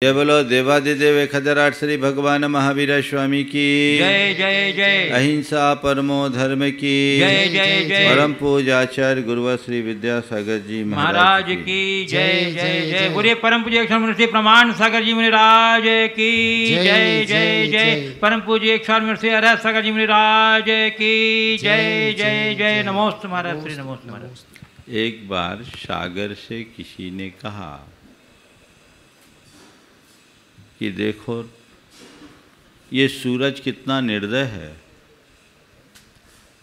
जय बोलो देवादिदेव खजराट श्री भगवान महावीर स्वामी की जय जय जय। अहिंसा परमो धर्म की जय जय जय। परम पूज्य आचार्य गुरुवर श्री विद्यासागर जी महाराज की जय जय जय। बोलिए परम पूज्य अक्षर महर्षि प्रमाण सागर जी महाराज की जय जय जय। परम पूज्य अक्षर महर्षि अरहत सागर जी महाराज की जय जय जय। नमोस्तु महाराज श्री नमोस्तु महाराज। एक बार सागर से किसी ने कहा कि देखो ये सूरज कितना निर्दय है,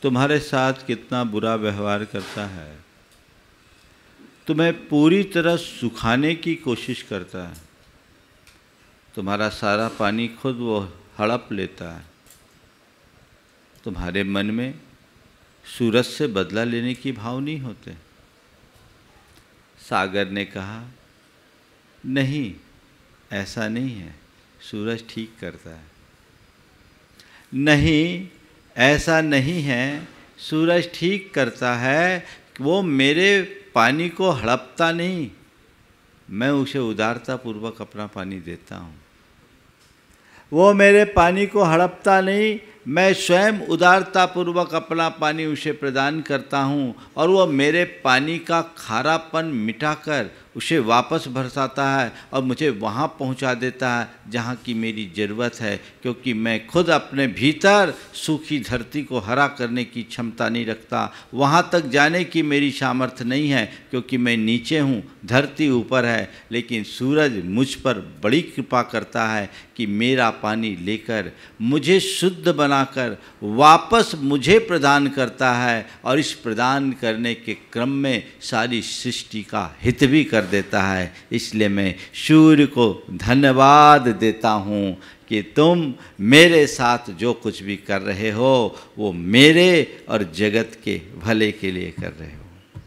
तुम्हारे साथ कितना बुरा व्यवहार करता है, तुम्हें पूरी तरह सुखाने की कोशिश करता है, तुम्हारा सारा पानी खुद वो हड़प लेता है। तुम्हारे मन में सूरज से बदला लेने की भाव नहीं होते। सागर ने कहा नहीं, ऐसा नहीं है, सूरज ठीक करता है। नहीं, ऐसा नहीं है, सूरज ठीक करता है, वो मेरे पानी को हड़पता नहीं, मैं उसे उदारतापूर्वक अपना पानी देता हूँ। वो मेरे पानी को हड़पता नहीं, मैं स्वयं उदारतापूर्वक अपना पानी उसे प्रदान करता हूँ और वो मेरे पानी का खारापन मिटाकर उसे वापस बरसाता है और मुझे वहाँ पहुँचा देता है जहाँ की मेरी ज़रूरत है, क्योंकि मैं खुद अपने भीतर सूखी धरती को हरा करने की क्षमता नहीं रखता। वहाँ तक जाने की मेरी सामर्थ्य नहीं है, क्योंकि मैं नीचे हूँ, धरती ऊपर है। लेकिन सूरज मुझ पर बड़ी कृपा करता है कि मेरा पानी लेकर मुझे शुद्ध बनाकर वापस मुझे प्रदान करता है और इस प्रदान करने के क्रम में सारी सृष्टि का हित भी कर देता है। इसलिए मैं सूर्य को धन्यवाद देता हूँ कि तुम मेरे साथ जो कुछ भी कर रहे हो वो मेरे और जगत के भले के लिए कर रहे हो।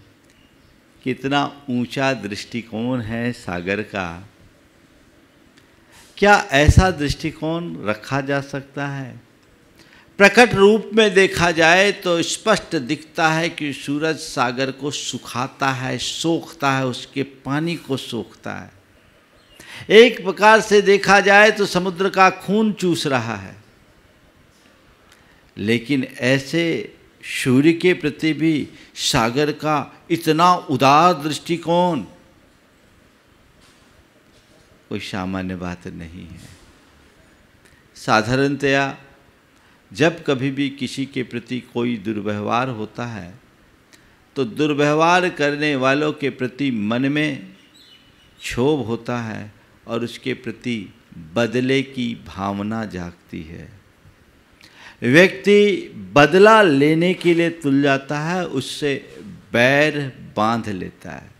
कितना ऊंचा दृष्टिकोण है सागर का। क्या ऐसा दृष्टिकोण रखा जा सकता है? प्रकट रूप में देखा जाए तो स्पष्ट दिखता है कि सूरज सागर को सुखाता है, सोखता है, उसके पानी को सोखता है। एक प्रकार से देखा जाए तो समुद्र का खून चूस रहा है। लेकिन ऐसे सूर्य के प्रति भी सागर का इतना उदार दृष्टिकोण कोई सामान्य बात नहीं है। साधारणतया जब कभी भी किसी के प्रति कोई दुर्व्यवहार होता है तो दुर्व्यवहार करने वालों के प्रति मन में क्षोभ होता है और उसके प्रति बदले की भावना जागती है। व्यक्ति बदला लेने के लिए तुल जाता है, उससे बैर बांध लेता है।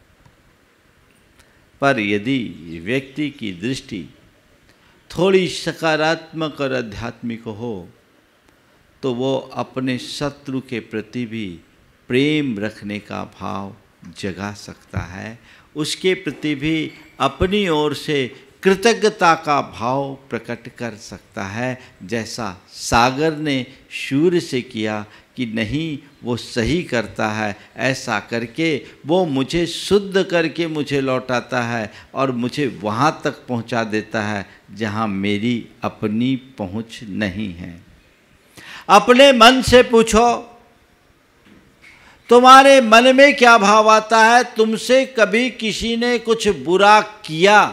पर यदि व्यक्ति की दृष्टि थोड़ी सकारात्मक और आध्यात्मिक हो तो वो अपने शत्रु के प्रति भी प्रेम रखने का भाव जगा सकता है, उसके प्रति भी अपनी ओर से कृतज्ञता का भाव प्रकट कर सकता है, जैसा सागर ने सूर्य से किया कि नहीं वो सही करता है। ऐसा करके वो मुझे शुद्ध करके मुझे लौटाता है और मुझे वहाँ तक पहुँचा देता है जहाँ मेरी अपनी पहुँच नहीं है। अपने मन से पूछो तुम्हारे मन में क्या भाव आता है। तुमसे कभी किसी ने कुछ बुरा किया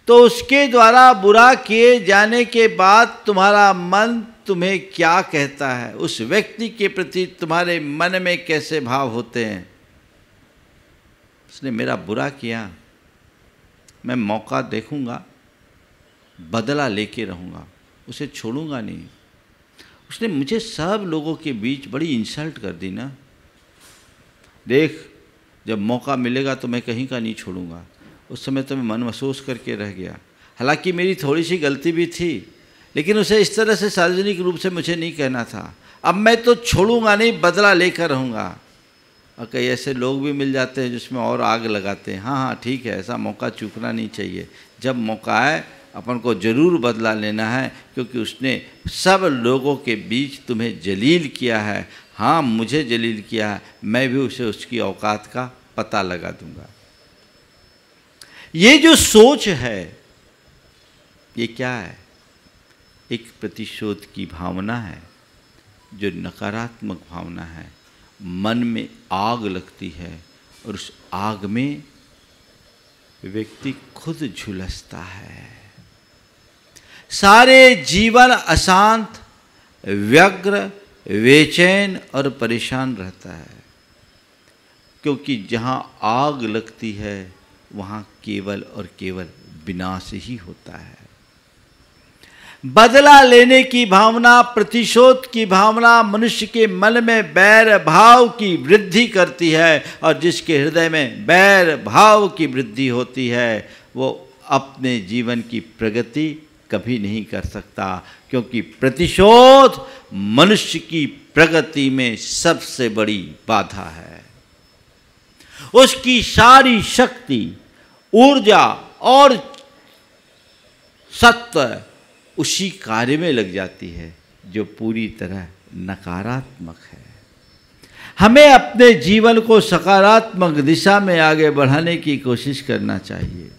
तो उसके द्वारा बुरा किए जाने के बाद तुम्हारा मन तुम्हें क्या कहता है, उस व्यक्ति के प्रति तुम्हारे मन में कैसे भाव होते हैं। उसने मेरा बुरा किया, मैं मौका देखूंगा, बदला लेके रहूंगा, उसे छोड़ूंगा नहीं। उसने मुझे सब लोगों के बीच बड़ी इंसल्ट कर दी ना, देख जब मौका मिलेगा तो मैं कहीं का नहीं छोड़ूंगा। उस समय तो मैं मन महसूस करके रह गया। हालांकि मेरी थोड़ी सी गलती भी थी, लेकिन उसे इस तरह से सार्वजनिक रूप से मुझे नहीं कहना था। अब मैं तो छोड़ूंगा नहीं, बदला लेकर रहूँगा। और कई ऐसे लोग भी मिल जाते हैं जिसमें और आग लगाते हैं। हाँ हाँ ठीक है, ऐसा मौका चूकना नहीं चाहिए। जब मौका आए अपन को ज़रूर बदला लेना है, क्योंकि उसने सब लोगों के बीच तुम्हें जलील किया है। हाँ मुझे जलील किया है, मैं भी उसे उसकी औकात का पता लगा दूंगा। ये जो सोच है ये क्या है? एक प्रतिशोध की भावना है, जो नकारात्मक भावना है। मन में आग लगती है और उस आग में व्यक्ति खुद झुलसता है। सारे जीवन अशांत, व्यग्र, बेचैन और परेशान रहता है, क्योंकि जहाँ आग लगती है वहाँ केवल और केवल विनाश ही होता है। बदला लेने की भावना, प्रतिशोध की भावना मनुष्य के मन में बैर भाव की वृद्धि करती है, और जिसके हृदय में बैर भाव की वृद्धि होती है वो अपने जीवन की प्रगति कभी नहीं कर सकता, क्योंकि प्रतिशोध मनुष्य की प्रगति में सबसे बड़ी बाधा है। उसकी सारी शक्ति, ऊर्जा और सत्व उसी कार्य में लग जाती है जो पूरी तरह नकारात्मक है। हमें अपने जीवन को सकारात्मक दिशा में आगे बढ़ाने की कोशिश करना चाहिए।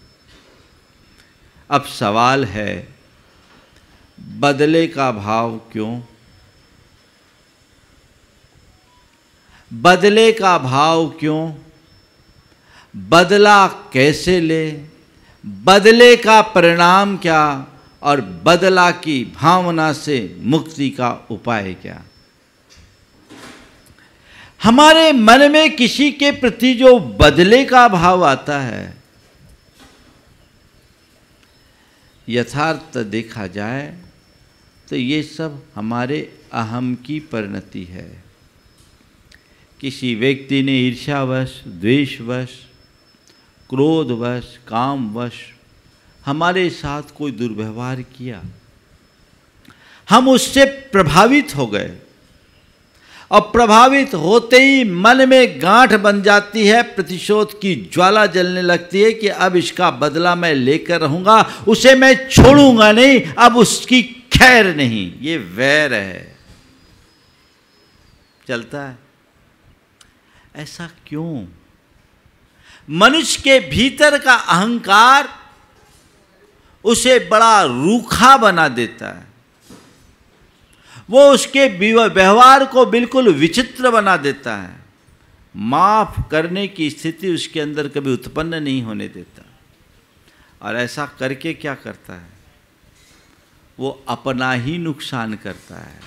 अब सवाल है, बदले का भाव क्यों? बदले का भाव क्यों? बदला कैसे ले? बदले का परिणाम क्या? और बदला की भावना से मुक्ति का उपाय क्या? हमारे मन में किसी के प्रति जो बदले का भाव आता है, यथार्थ देखा जाए तो ये सब हमारे अहम की परिणति है। किसी व्यक्ति ने ईर्ष्यावश, द्वेषवश, क्रोधवश, कामवश हमारे साथ कोई दुर्व्यवहार किया, हम उससे प्रभावित हो गए, और प्रभावित होते ही मन में गांठ बन जाती है, प्रतिशोध की ज्वाला जलने लगती है कि अब इसका बदला मैं लेकर रहूंगा, उसे मैं छोड़ूंगा नहीं, अब उसकी खैर नहीं। ये वैर है, चलता है। ऐसा क्यों? मनुष्य के भीतर का अहंकार उसे बड़ा रूखा बना देता है, वो उसके व्यवहार को बिल्कुल विचित्र बना देता है, माफ करने की स्थिति उसके अंदर कभी उत्पन्न नहीं होने देता। और ऐसा करके क्या करता है? वो अपना ही नुकसान करता है।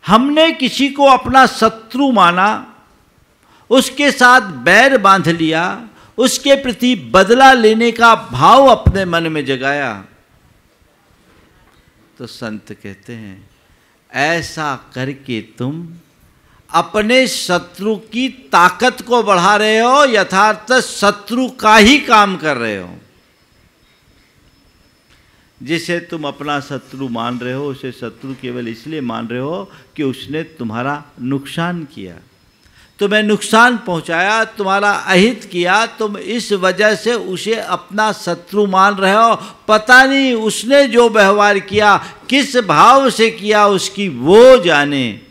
हमने किसी को अपना शत्रु माना, उसके साथ बैर बांध लिया, उसके प्रति बदला लेने का भाव अपने मन में जगाया, तो संत कहते हैं ऐसा करके तुम अपने शत्रु की ताकत को बढ़ा रहे हो, यथार्थ शत्रु का ही काम कर रहे हो। जिसे तुम अपना शत्रु मान रहे हो, उसे शत्रु केवल इसलिए मान रहे हो कि उसने तुम्हारा नुकसान किया, तुम्हें नुकसान पहुंचाया, तुम्हारा अहित किया, तुम इस वजह से उसे अपना शत्रु मान रहे हो। पता नहीं उसने जो व्यवहार किया किस भाव से किया, उसकी वो जाने,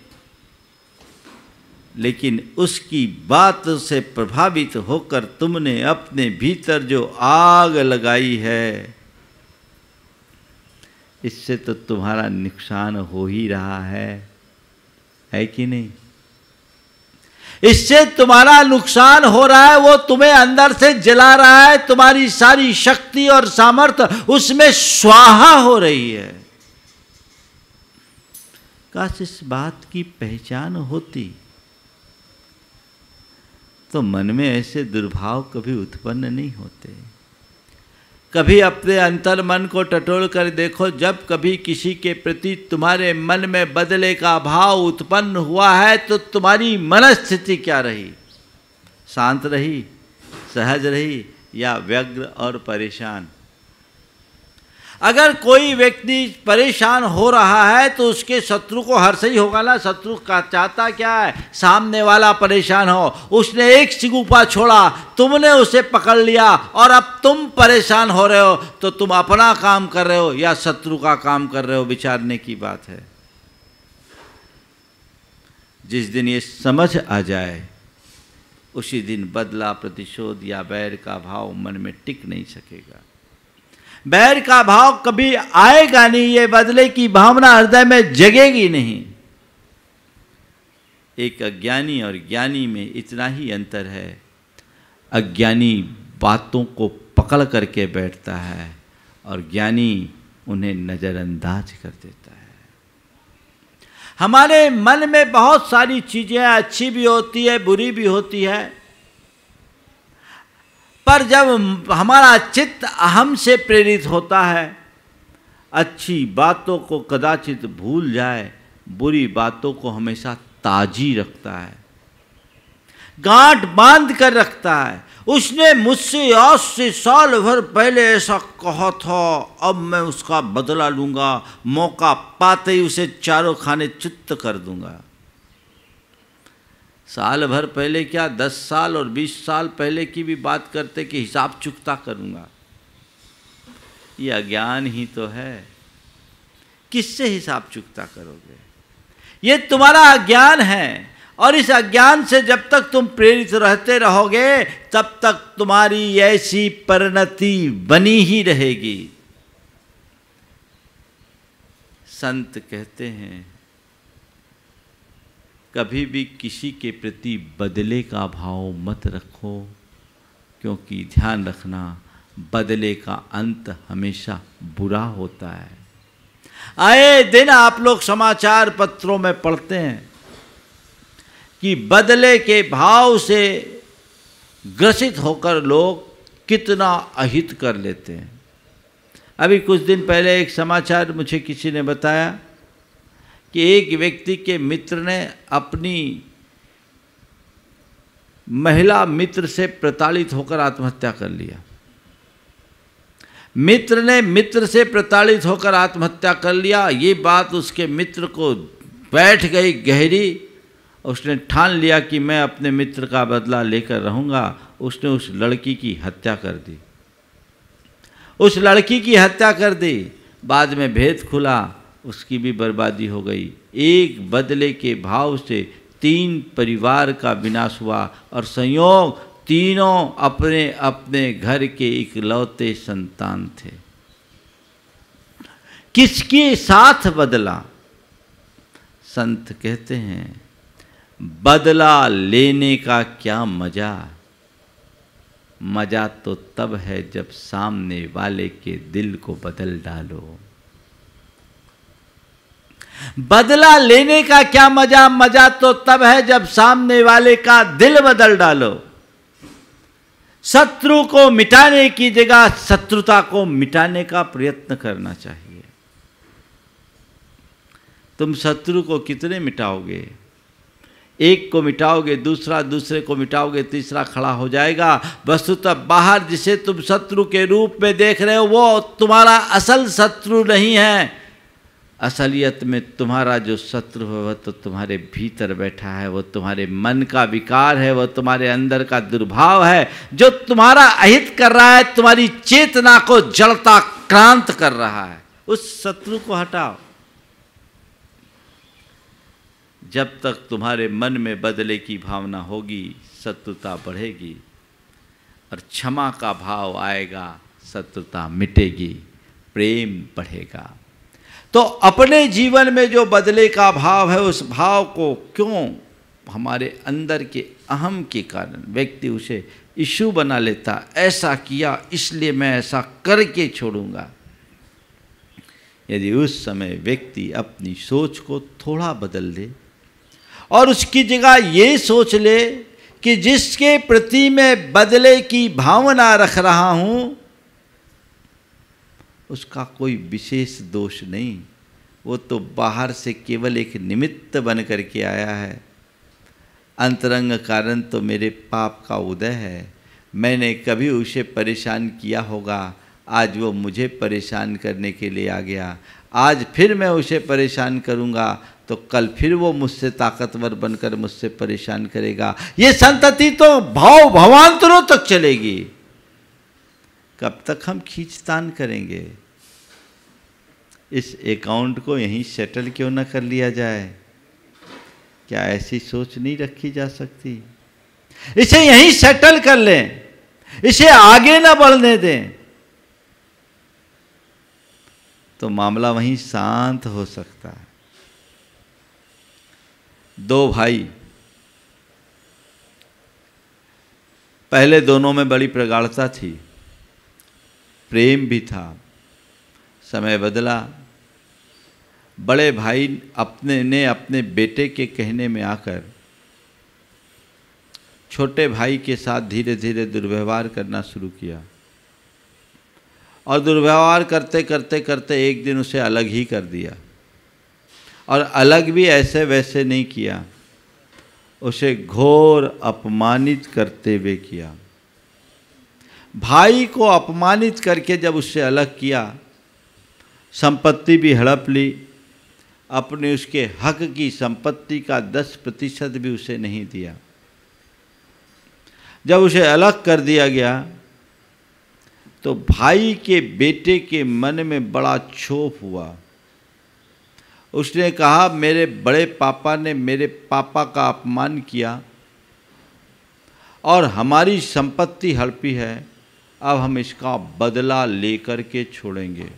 लेकिन उसकी बात से प्रभावित होकर तुमने अपने भीतर जो आग लगाई है, इससे तो तुम्हारा नुकसान हो ही रहा है कि नहीं? इससे तुम्हारा नुकसान हो रहा है, वो तुम्हें अंदर से जला रहा है, तुम्हारी सारी शक्ति और सामर्थ्य उसमें स्वाहा हो रही है। काश इस बात की पहचान होती तो मन में ऐसे दुर्भाव कभी उत्पन्न नहीं होते। कभी अपने अंतर मन को टटोल कर देखो, जब कभी किसी के प्रति तुम्हारे मन में बदले का भाव उत्पन्न हुआ है तो तुम्हारी मनस्थिति क्या रही? शांत रही, सहज रही, या व्यग्र और परेशान? अगर कोई व्यक्ति परेशान हो रहा है तो उसके शत्रु को हर्ष ही होगा ना। शत्रु का चाहता क्या है? सामने वाला परेशान हो। उसने एक सिगुफा छोड़ा, तुमने उसे पकड़ लिया और अब तुम परेशान हो रहे हो, तो तुम अपना काम कर रहे हो या शत्रु का काम कर रहे हो, विचारने की बात है। जिस दिन ये समझ आ जाए उसी दिन बदला, प्रतिशोध या बैर का भाव मन में टिक नहीं सकेगा। बैर का भाव कभी आएगा नहीं, ये बदले की भावना हृदय में जगेगी नहीं। एक अज्ञानी और ज्ञानी में इतना ही अंतर है, अज्ञानी बातों को पकड़ करके बैठता है और ज्ञानी उन्हें नज़रअंदाज कर देता है। हमारे मन में बहुत सारी चीज़ें अच्छी भी होती है, बुरी भी होती है, पर जब हमारा चित्त अहम से प्रेरित होता है, अच्छी बातों को कदाचित भूल जाए, बुरी बातों को हमेशा ताजी रखता है, गांठ बांध कर रखता है। उसने मुझसे आज से साल भर पहले ऐसा कहा था, अब मैं उसका बदला लूंगा, मौका पाते ही उसे चारों खाने चित्त कर दूंगा। साल भर पहले क्या, 10 साल और 20 साल पहले की भी बात करते कि हिसाब चुकता करूंगा। ये अज्ञान ही तो है। किससे हिसाब चुकता करोगे? ये तुम्हारा अज्ञान है, और इस अज्ञान से जब तक तुम प्रेरित रहते रहोगे तब तक तुम्हारी ऐसी परिणति बनी ही रहेगी। संत कहते हैं कभी भी किसी के प्रति बदले का भाव मत रखो, क्योंकि ध्यान रखना बदले का अंत हमेशा बुरा होता है। आए दिन आप लोग समाचार पत्रों में पढ़ते हैं कि बदले के भाव से ग्रसित होकर लोग कितना अहित कर लेते हैं। अभी कुछ दिन पहले एक समाचार मुझे किसी ने बताया कि एक व्यक्ति के मित्र ने अपनी महिला मित्र से प्रताड़ित होकर आत्महत्या कर लिया। मित्र ने मित्र से प्रताड़ित होकर आत्महत्या कर लिया। ये बात उसके मित्र को बैठ गई गहरी। उसने ठान लिया कि मैं अपने मित्र का बदला लेकर रहूँगा। उसने उस लड़की की हत्या कर दी। उस लड़की की हत्या कर दी। बाद में भेद खुला, उसकी भी बर्बादी हो गई। एक बदले के भाव से 3 परिवार का विनाश हुआ और संयोग तीनों अपने अपने घर के इकलौते संतान थे। किसके साथ बदला? संत कहते हैं बदला लेने का क्या मजा, मजा तो तब है जब सामने वाले के दिल को बदल डालो। बदला लेने का क्या मजा, मजा तो तब है जब सामने वाले का दिल बदल डालो। शत्रु को मिटाने की जगह शत्रुता को मिटाने का प्रयत्न करना चाहिए। तुम शत्रु को कितने मिटाओगे? एक को मिटाओगे, दूसरा दूसरे को मिटाओगे, तीसरा खड़ा हो जाएगा। वस्तुतः बाहर जिसे तुम शत्रु के रूप में देख रहे हो वो तुम्हारा असल शत्रु नहीं है। असलियत में तुम्हारा जो शत्रु है वह तो तुम्हारे भीतर बैठा है, वो तुम्हारे मन का विकार है, वो तुम्हारे अंदर का दुर्भाव है जो तुम्हारा अहित कर रहा है, तुम्हारी चेतना को जड़ता क्रांत कर रहा है। उस शत्रु को हटाओ। जब तक तुम्हारे मन में बदले की भावना होगी शत्रुता बढ़ेगी, और क्षमा का भाव आएगा शत्रुता मिटेगी, प्रेम बढ़ेगा। तो अपने जीवन में जो बदले का भाव है उस भाव को क्यों हमारे अंदर के अहम के कारण व्यक्ति उसे इशू बना लेता, ऐसा किया इसलिए मैं ऐसा करके छोड़ूंगा। यदि उस समय व्यक्ति अपनी सोच को थोड़ा बदल दे और उसकी जगह ये सोच ले कि जिसके प्रति मैं बदले की भावना रख रहा हूँ उसका कोई विशेष दोष नहीं, वो तो बाहर से केवल एक निमित्त बन करके आया है। अंतरंग कारण तो मेरे पाप का उदय है। मैंने कभी उसे परेशान किया होगा, आज वो मुझे परेशान करने के लिए आ गया। आज फिर मैं उसे परेशान करूंगा तो कल फिर वो मुझसे ताकतवर बनकर मुझसे परेशान करेगा। ये संतति तो भाव भवांतरों तक चलेगी। कब तक हम खींचतान करेंगे? इस अकाउंट को यहीं सेटल क्यों न कर लिया जाए? क्या ऐसी सोच नहीं रखी जा सकती? इसे यहीं सेटल कर लें, इसे आगे ना बढ़ने दें, तो मामला वहीं शांत हो सकता है। दो भाई, पहले दोनों में बड़ी प्रगाढ़ता थी, प्रेम भी था। समय बदला, बड़े भाई अपने बेटे के कहने में आकर छोटे भाई के साथ धीरे धीरे दुर्व्यवहार करना शुरू किया, और दुर्व्यवहार करते करते करते एक दिन उसे अलग ही कर दिया। और अलग भी ऐसे वैसे नहीं किया, उसे घोर अपमानित करते हुए किया। भाई को अपमानित करके जब उससे अलग किया, संपत्ति भी हड़प ली, अपने उसके हक की संपत्ति का 10% भी उसे नहीं दिया। जब उसे अलग कर दिया गया तो भाई के बेटे के मन में बड़ा क्षोभ हुआ। उसने कहा, मेरे बड़े पापा ने मेरे पापा का अपमान किया और हमारी संपत्ति हड़पी है, अब हम इसका बदला लेकर के छोड़ेंगे।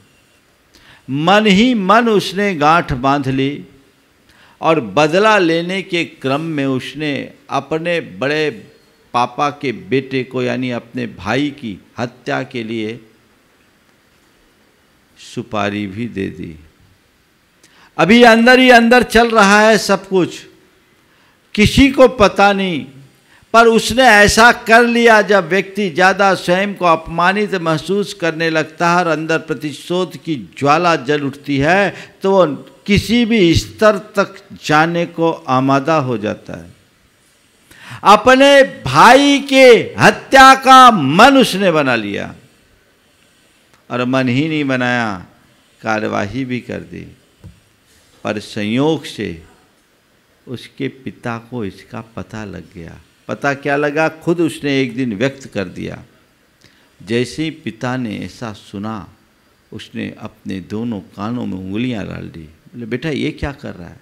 मन ही मन उसने गांठ बांध ली और बदला लेने के क्रम में उसने अपने बड़े पापा के बेटे को यानी अपने भाई की हत्या के लिए सुपारी भी दे दी। अभी अंदर ही अंदर चल रहा है सब कुछ, किसी को पता नहीं, पर उसने ऐसा कर लिया। जब व्यक्ति ज़्यादा स्वयं को अपमानित महसूस करने लगता है और अंदर प्रतिशोध की ज्वाला जल उठती है, तो वो किसी भी स्तर तक जाने को आमादा हो जाता है। अपने भाई के हत्या का मन उसने बना लिया, और मन ही नहीं बनाया, कार्यवाही भी कर दी। पर संयोग से उसके पिता को इसका पता लग गया। पता क्या लगा? खुद उसने एक दिन व्यक्त कर दिया। जैसे ही पिता ने ऐसा सुना, उसने अपने दोनों कानों में उंगलियां डाल दी। बोले, बेटा ये क्या कर रहा है?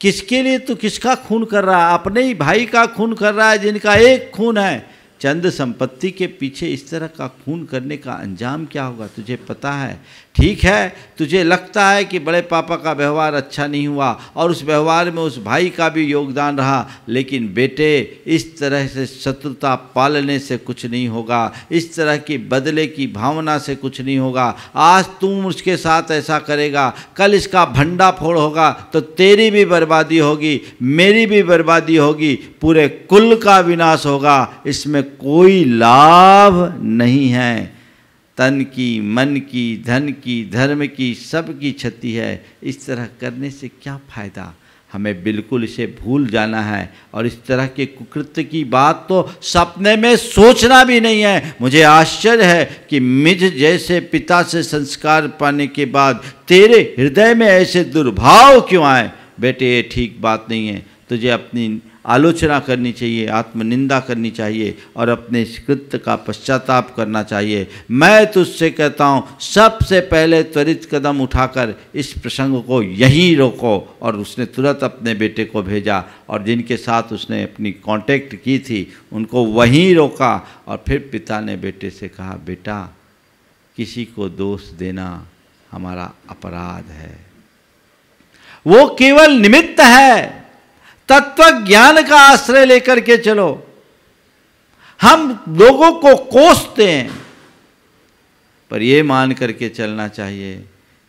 किसके लिए तू किसका खून कर रहा है? अपने ही भाई का खून कर रहा है, जिनका एक खून है। चंद संपत्ति के पीछे इस तरह का खून करने का अंजाम क्या होगा तुझे पता है? ठीक है, तुझे लगता है कि बड़े पापा का व्यवहार अच्छा नहीं हुआ और उस व्यवहार में उस भाई का भी योगदान रहा, लेकिन बेटे इस तरह से शत्रुता पालने से कुछ नहीं होगा, इस तरह की बदले की भावना से कुछ नहीं होगा। आज तुम उसके साथ ऐसा करेगा, कल इसका भंडाफोड़ होगा तो तेरी भी बर्बादी होगी, मेरी भी बर्बादी होगी, पूरे कुल का विनाश होगा। इसमें कोई लाभ नहीं है। तन की, मन की, धन की, धर्म की, सब की क्षति है। इस तरह करने से क्या फायदा? हमें बिल्कुल इसे भूल जाना है और इस तरह के कुकृत्य की बात तो सपने में सोचना भी नहीं है। मुझे आश्चर्य है कि मुझ जैसे पिता से संस्कार पाने के बाद तेरे हृदय में ऐसे दुर्भाव क्यों आए? बेटे ये ठीक बात नहीं है। तुझे अपनी आलोचना करनी चाहिए, आत्मनिंदा करनी चाहिए और अपने इस कृत्य का पश्चाताप करना चाहिए। मैं तुझसे कहता हूँ, सबसे पहले त्वरित कदम उठाकर इस प्रसंग को यहीं रोको। और उसने तुरंत अपने बेटे को भेजा और जिनके साथ उसने अपनी कांटेक्ट की थी उनको वहीं रोका। और फिर पिता ने बेटे से कहा, बेटा किसी को दोष देना हमारा अपराध है, वो केवल निमित्त है। तत्व ज्ञान का आश्रय लेकर के चलो। हम लोगों को कोसते हैं, पर यह मान करके चलना चाहिए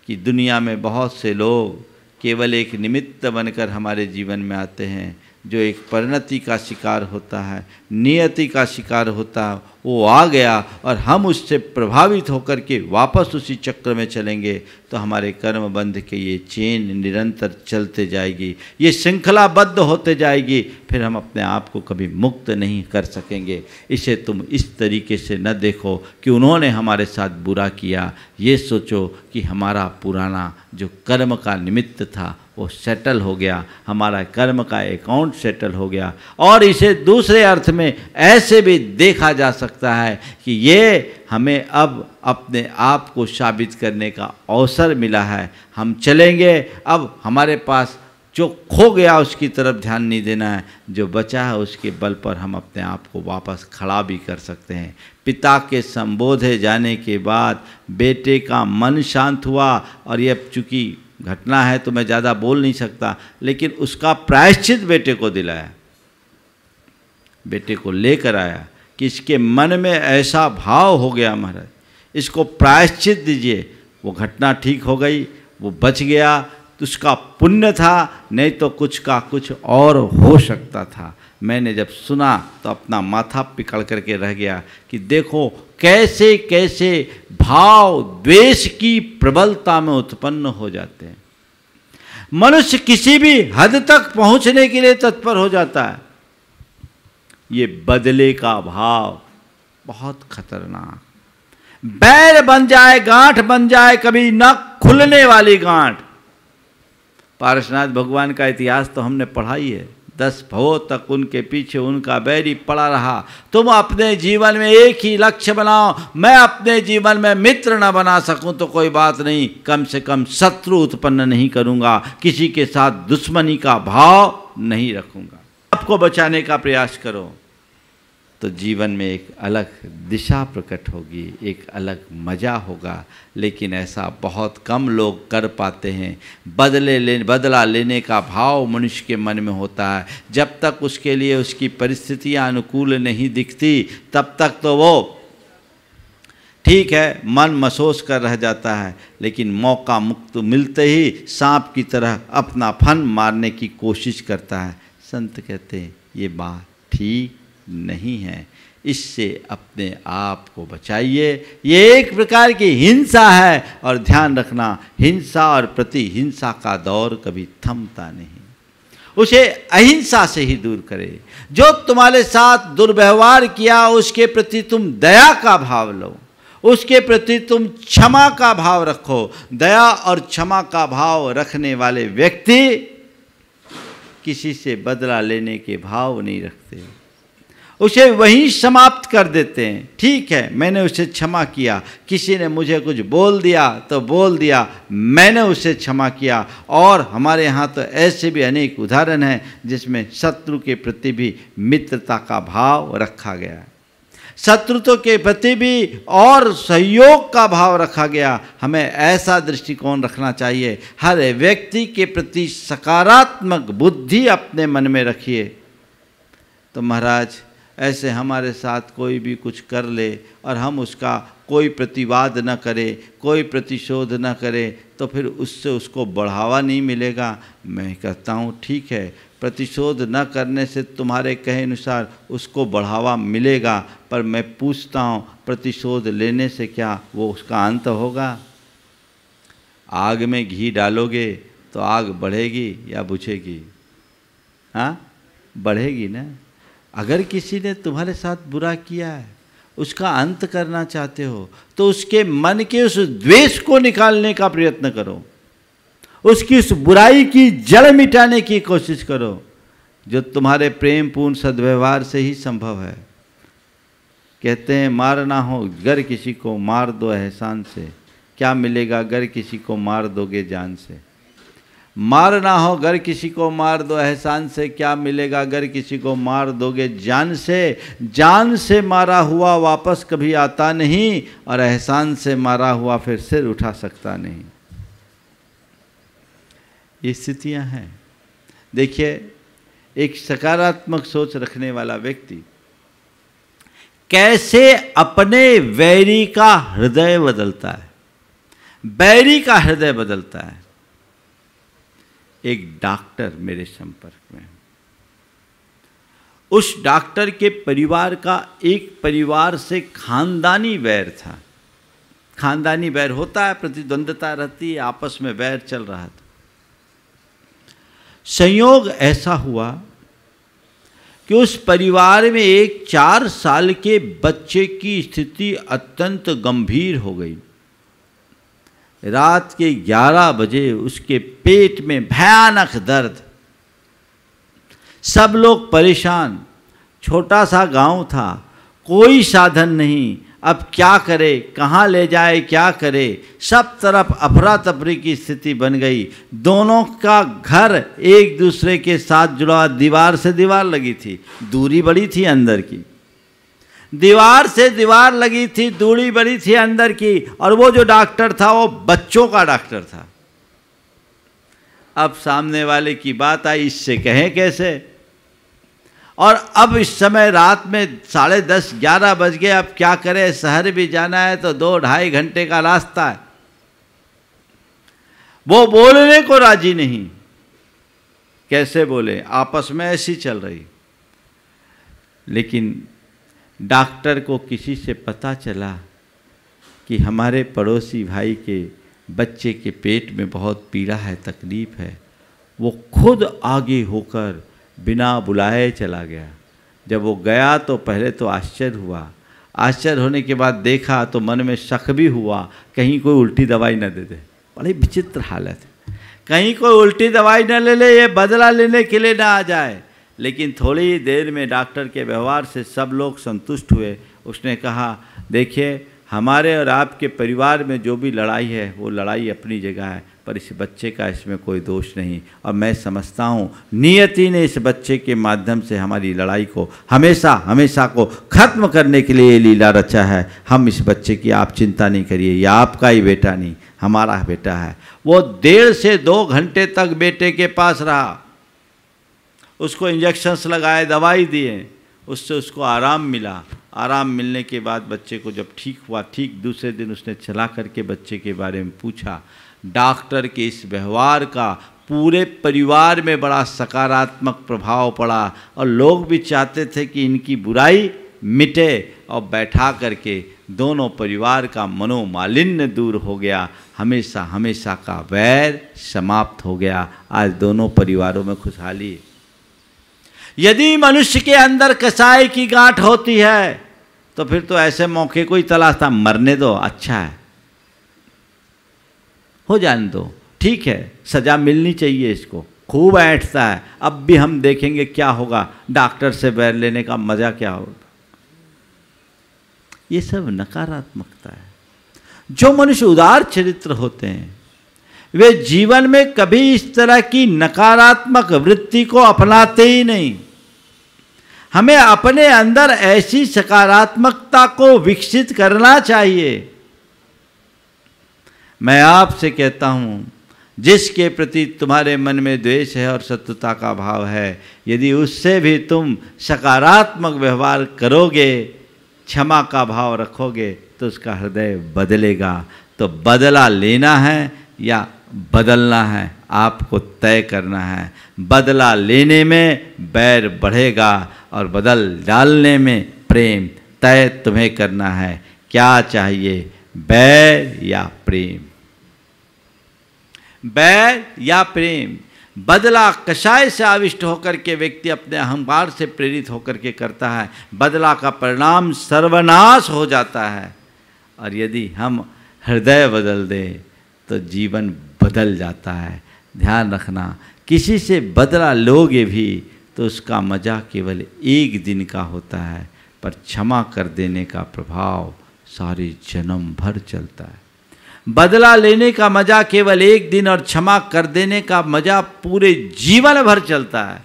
कि दुनिया में बहुत से लोग केवल एक निमित्त बनकर हमारे जीवन में आते हैं। जो एक परिणति का शिकार होता है, नियति का शिकार होता है, वो आ गया और हम उससे प्रभावित होकर के वापस उसी चक्र में चलेंगे तो हमारे कर्म बंध के ये चेन निरंतर चलते जाएगी, ये श्रृंखलाबद्ध होते जाएगी। फिर हम अपने आप को कभी मुक्त नहीं कर सकेंगे। इसे तुम इस तरीके से न देखो कि उन्होंने हमारे साथ बुरा किया। ये सोचो कि हमारा पुराना जो कर्म का निमित्त था वो सेटल हो गया, हमारा कर्म का अकाउंट सेटल हो गया। और इसे दूसरे अर्थ में ऐसे भी देखा जा सकता है कि ये हमें अब अपने आप को साबित करने का अवसर मिला है। हम चलेंगे, अब हमारे पास जो खो गया उसकी तरफ ध्यान नहीं देना है, जो बचा है उसके बल पर हम अपने आप को वापस खड़ा भी कर सकते हैं। पिता के संबोधे जाने के बाद बेटे का मन शांत हुआ, और यह चूँकि घटना है तो मैं ज़्यादा बोल नहीं सकता, लेकिन उसका प्रायश्चित बेटे को दिलाया, बेटे को लेकर आया कि इसके मन में ऐसा भाव हो गया महाराज, इसको प्रायश्चित दीजिए। वो घटना ठीक हो गई, वो बच गया, तो उसका पुण्य था, नहीं तो कुछ का कुछ और हो सकता था। मैंने जब सुना तो अपना माथा पिकड़ करके रह गया कि देखो कैसे कैसे भाव द्वेष की प्रबलता में उत्पन्न हो जाते हैं। मनुष्य किसी भी हद तक पहुंचने के लिए तत्पर हो जाता है। ये बदले का भाव बहुत खतरनाक, बैर बन जाए, गांठ बन जाए, कभी न खुलने वाली गांठ। पारसनाथ भगवान का इतिहास तो हमने पढ़ा ही है। 10 भवों तक उनके पीछे उनका बैरी पड़ा रहा। तुम अपने जीवन में एक ही लक्ष्य बनाओ, मैं अपने जीवन में मित्र न बना सकूं तो कोई बात नहीं, कम से कम शत्रु उत्पन्न नहीं करूंगा, किसी के साथ दुश्मनी का भाव नहीं रखूंगा। आपको बचाने का प्रयास करो तो जीवन में एक अलग दिशा प्रकट होगी, एक अलग मज़ा होगा। लेकिन ऐसा बहुत कम लोग कर पाते हैं। बदला लेने का भाव मनुष्य के मन में होता है। जब तक उसके लिए उसकी परिस्थितियां अनुकूल नहीं दिखती तब तक तो वो ठीक है, मन मसोस कर रह जाता है, लेकिन मौका मुक्त मिलते ही सांप की तरह अपना फन मारने की कोशिश करता है। संत कहते हैं ये बात ठीक नहीं है, इससे अपने आप को बचाइए। ये एक प्रकार की हिंसा है, और ध्यान रखना हिंसा और प्रतिहिंसा का दौर कभी थमता नहीं। उसे अहिंसा से ही दूर करे। जो तुम्हारे साथ दुर्व्यवहार किया उसके प्रति तुम दया का भाव लो, उसके प्रति तुम क्षमा का भाव रखो। दया और क्षमा का भाव रखने वाले व्यक्ति किसी से बदला लेने के भाव नहीं रखते, उसे वहीं समाप्त कर देते हैं। ठीक है, मैंने उसे क्षमा किया, किसी ने मुझे कुछ बोल दिया तो बोल दिया, मैंने उसे क्षमा किया। और हमारे यहाँ तो ऐसे भी अनेक उदाहरण हैं जिसमें शत्रु के प्रति भी मित्रता का भाव रखा गया, शत्रुत्व के प्रति भी और सहयोग का भाव रखा गया। हमें ऐसा दृष्टिकोण रखना चाहिए, हर व्यक्ति के प्रति सकारात्मक बुद्धि अपने मन में रखिए। तो महाराज ऐसे हमारे साथ कोई भी कुछ कर ले और हम उसका कोई प्रतिवाद न करें, कोई प्रतिशोध न करें, तो फिर उससे उसको बढ़ावा नहीं मिलेगा। मैं कहता हूँ ठीक है, प्रतिशोध न करने से तुम्हारे कहे अनुसार उसको बढ़ावा मिलेगा, पर मैं पूछता हूँ प्रतिशोध लेने से क्या वो उसका अंत होगा? आग में घी डालोगे तो आग बढ़ेगी या बुझेगी? हाँ, बढ़ेगी ना। अगर किसी ने तुम्हारे साथ बुरा किया है, उसका अंत करना चाहते हो, तो उसके मन के उस द्वेष को निकालने का प्रयत्न करो, उसकी उस बुराई की जड़ मिटाने की कोशिश करो, जो तुम्हारे प्रेम पूर्ण सद्व्यवहार से ही संभव है। कहते हैं मारना हो गर किसी को मार दो एहसान से, क्या मिलेगा अगर किसी को मार दोगे जान से। मारना हो गर किसी को मार दो एहसान से, क्या मिलेगा अगर किसी को मार दोगे जान से। जान से मारा हुआ वापस कभी आता नहीं, और एहसान से मारा हुआ फिर सिर उठा सकता नहीं। ये स्थितियां हैं। देखिए, एक सकारात्मक सोच रखने वाला व्यक्ति कैसे अपने वैरी का हृदय बदलता है, बैरी का हृदय बदलता है। एक डॉक्टर मेरे संपर्क में, उस डॉक्टर के परिवार का एक परिवार से खानदानी वैर था। खानदानी वैर होता है, प्रतिद्वंद्विता रहती है, आपस में वैर चल रहा था। संयोग ऐसा हुआ कि उस परिवार में एक 4 साल के बच्चे की स्थिति अत्यंत गंभीर हो गई। रात के 11 बजे उसके पेट में भयानक दर्द, सब लोग परेशान। छोटा सा गांव था, कोई साधन नहीं, अब क्या करे, कहाँ ले जाए, क्या करे। सब तरफ अफरा तफरी की स्थिति बन गई। दोनों का घर एक दूसरे के साथ जुड़ा, दीवार से दीवार लगी थी, दूरी बड़ी थी अंदर की, दीवार से दीवार लगी थी, दूरी बड़ी थी अंदर की। और वो जो डॉक्टर था वो बच्चों का डॉक्टर था। अब सामने वाले की बात आई, इससे कहें कैसे। और अब इस समय रात में 10:30 11 बज गए। अब क्या करें, शहर भी जाना है तो 2-2.5 घंटे का रास्ता है। वो बोलने को राजी नहीं, कैसे बोले, आपस में ऐसी चल रही। लेकिन डॉक्टर को किसी से पता चला कि हमारे पड़ोसी भाई के बच्चे के पेट में बहुत पीड़ा है, तकलीफ है। वो खुद आगे होकर बिना बुलाए चला गया। जब वो गया तो पहले तो आश्चर्य हुआ, आश्चर्य होने के बाद देखा तो मन में शक भी हुआ, कहीं कोई उल्टी दवाई न दे दे। बड़ी विचित्र हालत है, कहीं कोई उल्टी दवाई न ले ले, ये बदला लेने के लिए ना आ जाए। लेकिन थोड़ी ही देर में डॉक्टर के व्यवहार से सब लोग संतुष्ट हुए। उसने कहा, देखिए हमारे और आपके परिवार में जो भी लड़ाई है वो लड़ाई अपनी जगह है, पर इस बच्चे का इसमें कोई दोष नहीं। और मैं समझता हूँ नियति ने इस बच्चे के माध्यम से हमारी लड़ाई को हमेशा हमेशा को ख़त्म करने के लिए ये लीला रचा है। हम इस बच्चे की आप चिंता नहीं करिए, ये आपका ही बेटा नहीं, हमारा बेटा है। वो 1.5 से 2 घंटे तक बेटे के पास रहा, उसको इंजेक्शंस लगाए, दवाई दिए, उससे उसको आराम मिला। आराम मिलने के बाद बच्चे को जब ठीक हुआ, ठीक दूसरे दिन उसने चला करके बच्चे के बारे में पूछा। डॉक्टर के इस व्यवहार का पूरे परिवार में बड़ा सकारात्मक प्रभाव पड़ा और लोग भी चाहते थे कि इनकी बुराई मिटे। और बैठा करके दोनों परिवार का मनोमालिन्य दूर हो गया, हमेशा हमेशा का वैर समाप्त हो गया। आज दोनों परिवारों में खुशहाली है। यदि मनुष्य के अंदर कसाई की गांठ होती है तो फिर तो ऐसे मौके को ही तलाशता, मरने दो, अच्छा है, हो जाने दो, ठीक है, सजा मिलनी चाहिए इसको, खूब ऐंठता है, अब भी हम देखेंगे क्या होगा, डॉक्टर से बैर लेने का मजा क्या होगा। ये सब नकारात्मकता है। जो मनुष्य उदार चरित्र होते हैं वे जीवन में कभी इस तरह की नकारात्मक वृत्ति को अपनाते ही नहीं। हमें अपने अंदर ऐसी सकारात्मकता को विकसित करना चाहिए। मैं आपसे कहता हूं, जिसके प्रति तुम्हारे मन में द्वेष है और शत्रुता का भाव है, यदि उससे भी तुम सकारात्मक व्यवहार करोगे, क्षमा का भाव रखोगे, तो उसका हृदय बदलेगा। तो बदला लेना है या बदलना है, आपको तय करना है। बदला लेने में बैर बढ़ेगा और बदल डालने में प्रेम। तय तुम्हें करना है, क्या चाहिए, बैर या प्रेम, बैर या प्रेम। बदला कषाय से आविष्ट होकर के व्यक्ति अपने अहंकार से प्रेरित होकर के करता है, बदला का परिणाम सर्वनाश हो जाता है। और यदि हम हृदय बदल दें तो जीवन बदल जाता है। ध्यान रखना, किसी से बदला लोगे भी तो उसका मज़ा केवल एक दिन का होता है, पर क्षमा कर देने का प्रभाव सारे जन्म भर चलता है। बदला लेने का मज़ा केवल एक दिन और क्षमा कर देने का मज़ा पूरे जीवन भर चलता है।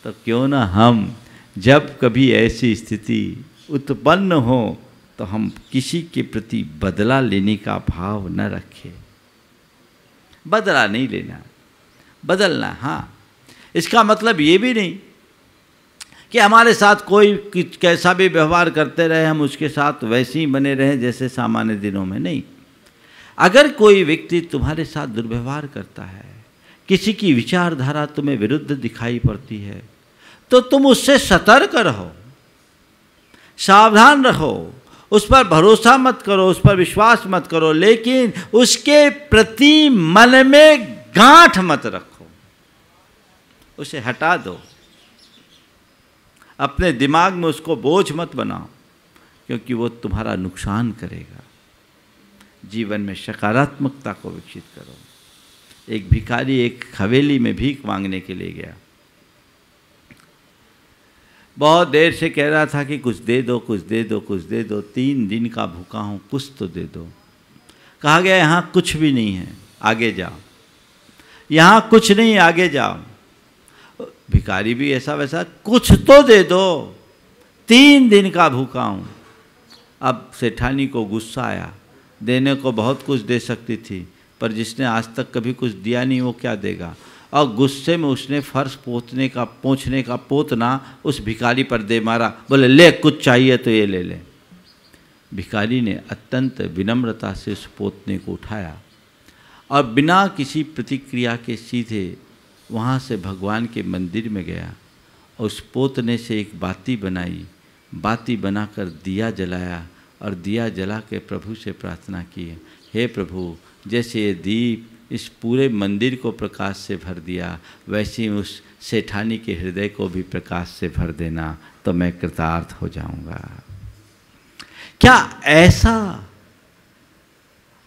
तो क्यों ना हम जब कभी ऐसी स्थिति उत्पन्न हो तो हम किसी के प्रति बदला लेने का भाव न रखें। बदला नहीं लेना, बदलना। हाँ, इसका मतलब ये भी नहीं कि हमारे साथ कोई कैसा भी व्यवहार करते रहे हम उसके साथ वैसे ही बने रहें जैसे सामान्य दिनों में। नहीं, अगर कोई व्यक्ति तुम्हारे साथ दुर्व्यवहार करता है, किसी की विचारधारा तुम्हें विरुद्ध दिखाई पड़ती है, तो तुम उससे सतर्क रहो, सावधान रहो, उस पर भरोसा मत करो, उस पर विश्वास मत करो, लेकिन उसके प्रति मन में गांठ मत रखो, उसे हटा दो। अपने दिमाग में उसको बोझ मत बनाओ, क्योंकि वो तुम्हारा नुकसान करेगा। जीवन में सकारात्मकता को विकसित करो। एक भिखारी एक हवेली में भीख मांगने के लिए गया। बहुत देर से कह रहा था कि कुछ दे दो, कुछ दे दो, कुछ दे दो, 3 दिन का भूखा हूँ, कुछ तो दे दो। कहा गया यहाँ कुछ भी नहीं है, आगे जाओ, यहाँ कुछ नहीं, आगे जाओ। भिखारी भी ऐसा वैसा, कुछ तो दे दो, 3 दिन का भूखा हूँ। अब सेठानी को गुस्सा आया, देने को बहुत कुछ दे सकती थी, पर जिसने आज तक कभी कुछ दिया नहीं वो क्या देगा। और गुस्से में उसने फर्श पोंछने का पोतना उस भिखारी पर दे मारा। बोले ले, कुछ चाहिए तो ये ले ले। भिखारी ने अत्यंत विनम्रता से उस पोतने को उठाया और बिना किसी प्रतिक्रिया के सीधे वहाँ से भगवान के मंदिर में गया और उस पोतने से एक बाती बनाई, बाती बनाकर दिया जलाया और दिया जला के प्रभु से प्रार्थना की, हे प्रभु, जैसे ये दीप इस पूरे मंदिर को प्रकाश से भर दिया, वैसे ही उस सेठानी के हृदय को भी प्रकाश से भर देना, तो मैं कृतार्थ हो जाऊंगा। क्या ऐसा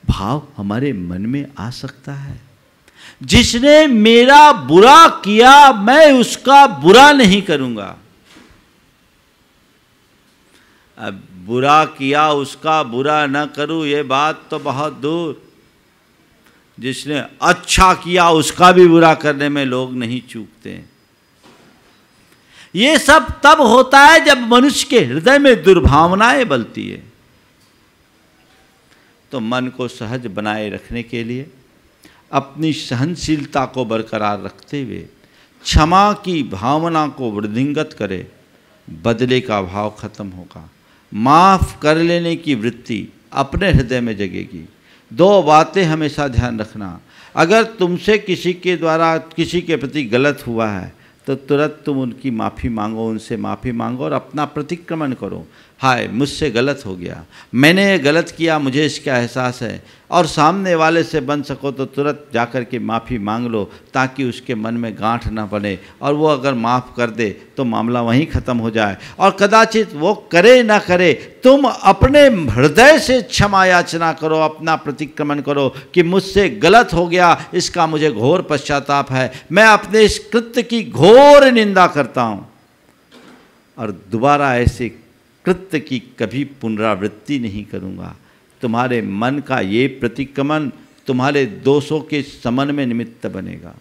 भाव हमारे मन में आ सकता है? जिसने मेरा बुरा किया मैं उसका बुरा नहीं करूंगा। अब बुरा किया उसका बुरा न करूं, ये बात तो बहुत दूर। जिसने अच्छा किया उसका भी बुरा करने में लोग नहीं चूकते। ये सब तब होता है जब मनुष्य के हृदय में दुर्भावनाएं बलती है। तो मन को सहज बनाए रखने के लिए अपनी सहनशीलता को बरकरार रखते हुए क्षमा की भावना को वृद्धिंगत करे, बदले का भाव खत्म होगा। माफ कर लेने की वृत्ति अपने हृदय में जगेगी। 2 बातें हमेशा ध्यान रखना। अगर तुमसे किसी के द्वारा किसी के प्रति गलत हुआ है तो तुरंत तुम उनकी माफ़ी मांगो, उनसे माफ़ी मांगो और अपना प्रतिक्रमण करो। हाय, मुझसे गलत हो गया, मैंने गलत किया, मुझे इसका एहसास है। और सामने वाले से बन सको तो तुरंत जाकर के माफ़ी मांग लो, ताकि उसके मन में गांठ ना बने और वो अगर माफ़ कर दे तो मामला वहीं ख़त्म हो जाए। और कदाचित वो करे ना करे, तुम अपने हृदय से क्षमा याचना करो, अपना प्रतिक्रमण करो कि मुझसे गलत हो गया, इसका मुझे घोर पश्चाताप है, मैं अपने इस कृत्य की घोर निंदा करता हूँ और दोबारा ऐसे कृत्य की कभी पुनरावृत्ति नहीं करूँगा। तुम्हारे मन का ये प्रतिक्रमण तुम्हारे दोषों के समन में निमित्त बनेगा,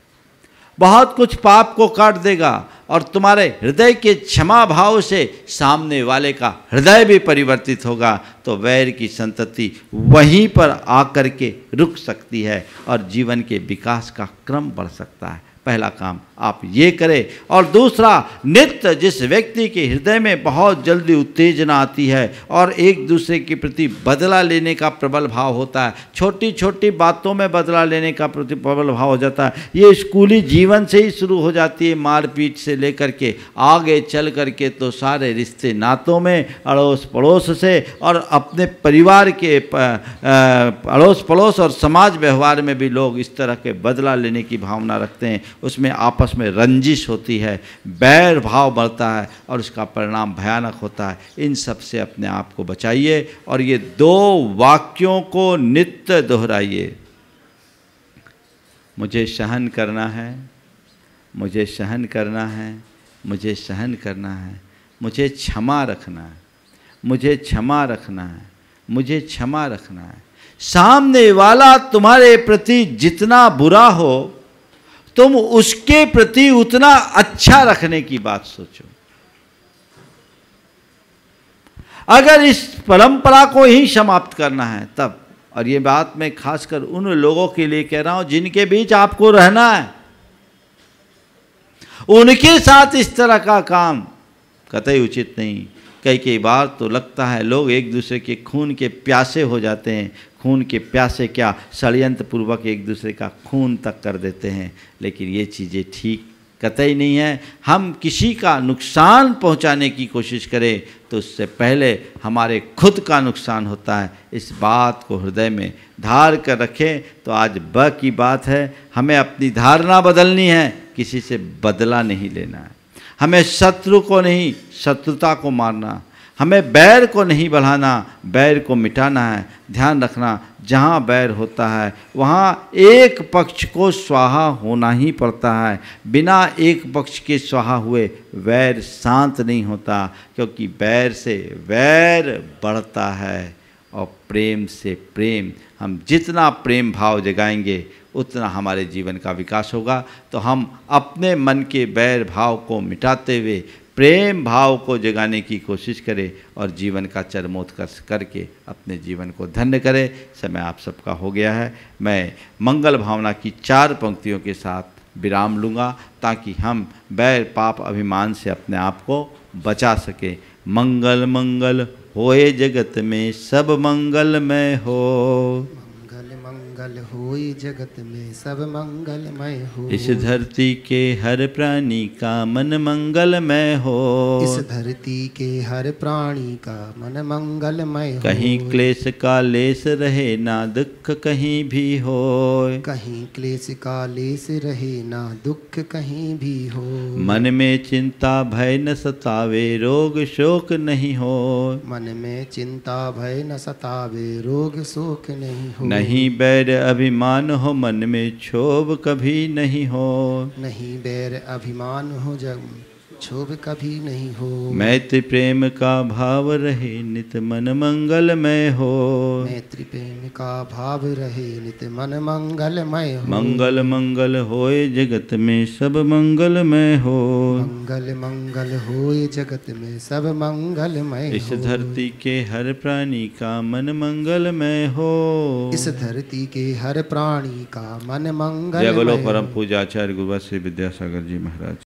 बहुत कुछ पाप को काट देगा और तुम्हारे हृदय के क्षमा भाव से सामने वाले का हृदय भी परिवर्तित होगा। तो वैर की संतति वहीं पर आकर के रुक सकती है और जीवन के विकास का क्रम बढ़ सकता है। पहला काम आप ये करें। और दूसरा, नित्य जिस व्यक्ति के हृदय में बहुत जल्दी उत्तेजना आती है और एक दूसरे के प्रति बदला लेने का प्रबल भाव होता है, छोटी छोटी बातों में बदला लेने का प्रबल भाव हो जाता है, ये स्कूली जीवन से ही शुरू हो जाती है, मारपीट से लेकर के आगे चल करके तो सारे रिश्ते नातों में, अड़ोस पड़ोस से और अपने परिवार के अड़ोस पड़ोस और समाज व्यवहार में भी लोग इस तरह के बदला लेने की भावना रखते हैं। उसमें आपस में रंजिश होती है, बैर भाव बढ़ता है और उसका परिणाम भयानक होता है। इन सब से अपने आप को बचाइए और ये 2 वाक्यों को नित्य दोहराइए। मुझे सहन करना है, मुझे सहन करना है, मुझे सहन करना है, मुझे क्षमा रखना है, मुझे क्षमा रखना है, मुझे क्षमा रखना है। सामने वाला तुम्हारे प्रति जितना बुरा हो तुम उसके प्रति उतना अच्छा रखने की बात सोचो। अगर इस परंपरा को ही समाप्त करना है तब, और ये बात मैं खासकर उन लोगों के लिए कह रहा हूं जिनके बीच आपको रहना है, उनके साथ इस तरह का काम कतई उचित नहीं। कई बार तो लगता है लोग एक दूसरे के खून के प्यासे हो जाते हैं। खून के प्यासे क्या, षड्यंत्र पूर्वक एक दूसरे का खून तक कर देते हैं। लेकिन ये चीज़ें ठीक कतई नहीं है। हम किसी का नुकसान पहुंचाने की कोशिश करें तो उससे पहले हमारे खुद का नुकसान होता है। इस बात को हृदय में धार कर रखें। तो आज ब की बात है, हमें अपनी धारणा बदलनी है, किसी से बदला नहीं लेना है। हमें शत्रु को नहीं, शत्रुता को मारना। हमें बैर को नहीं बढ़ाना, बैर को मिटाना है। ध्यान रखना, जहाँ बैर होता है वहाँ एक पक्ष को स्वाहा होना ही पड़ता है। बिना एक पक्ष के स्वाहा हुए वैर शांत नहीं होता, क्योंकि बैर से वैर बढ़ता है और प्रेम से प्रेम। हम जितना प्रेम भाव जगाएंगे उतना हमारे जीवन का विकास होगा। तो हम अपने मन के बैर भाव को मिटाते हुए प्रेम भाव को जगाने की कोशिश करें और जीवन का चरमोत्कर्ष करके अपने जीवन को धन्य करें। समय आप सबका हो गया है। मैं मंगल भावना की 4 पंक्तियों के साथ विराम लूँगा ताकि हम बैर पाप अभिमान से अपने आप को बचा सकें। मंगल मंगल होए जगत में सब मंगलमय हो। मंगल होई जगत में सब मंगलमय हो। इस धरती के हर प्राणी का मन मंगलमय हो। इस धरती के हर प्राणी का मन मंगलमय हो। कहीं क्लेश का लेस रहे ना दुख कहीं भी हो। कहीं क्लेश का लेस रहे ना दुख कहीं भी हो। मन में चिंता भय न सतावे रोग शोक नहीं हो। मन में चिंता भय न सतावे रोग शोक नहीं हो। नहीं बैर अभिमान हो मन में क्षोभ कभी नहीं हो। नहीं बैर अभिमान हो जब क्षोभ कभी नहीं हो। मैत्री प्रेम का भाव रहे नित मन मंगलमय हो। मैत्री प्रेम का भाव रहे नित मन मंगलमय हो। मंगल मंगल होए जगत में सब मंगलमय हो। मंगल मंगल होए जगत में सब मंगलमय हो। इस धरती के हर प्राणी का मन मंगलमय हो। इस धरती के हर प्राणी का मन मंगलमय हो। जय बोलो परम पूज्य आचार्य गुरु श्री विद्यासागर जी महाराज।